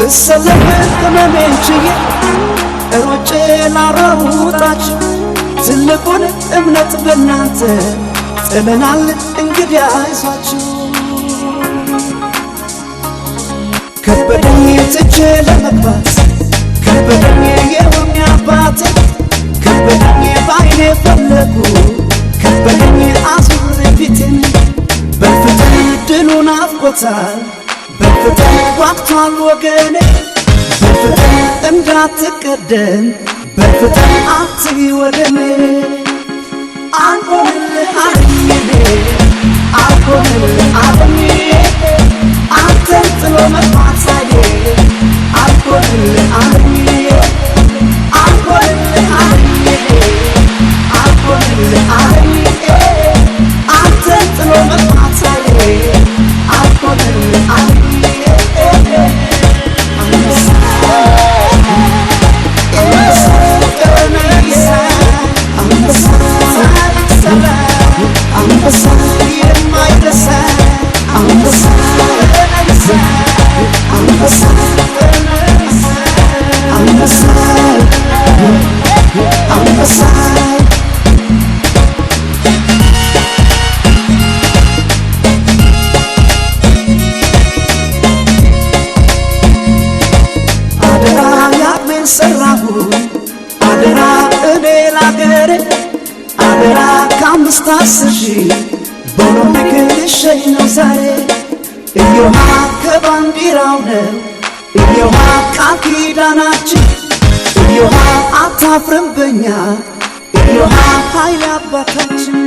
ልሰለፍ ከመሜንችዬ ሮጬ ላራውጣችሁ ትልቁን እምነት በእናንተ ጥለናል እንግዲህ አይዟችሁ ከበደኝ ትቼ ለመግባት ከበደኝ የሆነ አባቴ ከበደኝ ባይኔ ፈለጉ ከበደኝ አዙር ፊቴን በፍጥን ድሉን አፍቆታል በፍጥን ጓግቷል ወገኔ በፍጥን እንዳትቀደም በፍጥን አትይ ወደኔ አልሆንልህ አለኝ አልሆንልህ አለኝ አንተን ጥሎ መጥፋት ሳዬ አልሆንልህ አለኝ አልሆንልህ አለኝ አልሆንልህ አለኝ አንተን ጥሎ መጥፋት ሳዬ አልሆንልህ አለኝ አደራ እኔ ላገሬ አደራ ከአምስት 10 ሺህ በኦሎምፒክ ልሸኝ ነው ዛሬ እዮሃ ከባንዲራው ነው እዮሃ ቃል ኪዳናችን እዮሃ አታፍርም በኛ እዮሃ ኃይል አባታችን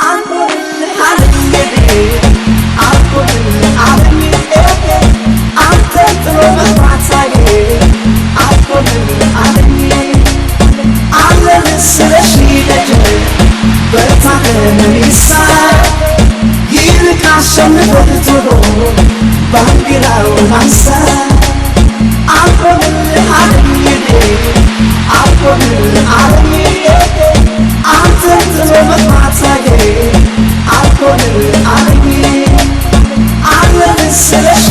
አልሆንልህ አለኝ አልሆንልህ አለኝ አንተን ጥሎ መጥፋት ሳዬ አልሆንልህ አለኝ አለን ስለሺ ደጅ በታለሚሳ ይልቅ አሸንፎት ቶሎ ባንዲራውን አንሳ አልሆንልህ አለኝ አልሆንልህ አለኝ አንተን ጥሎ መጥፋት ሳዬ አልሆንልህ አለኝ አለን ስለሺ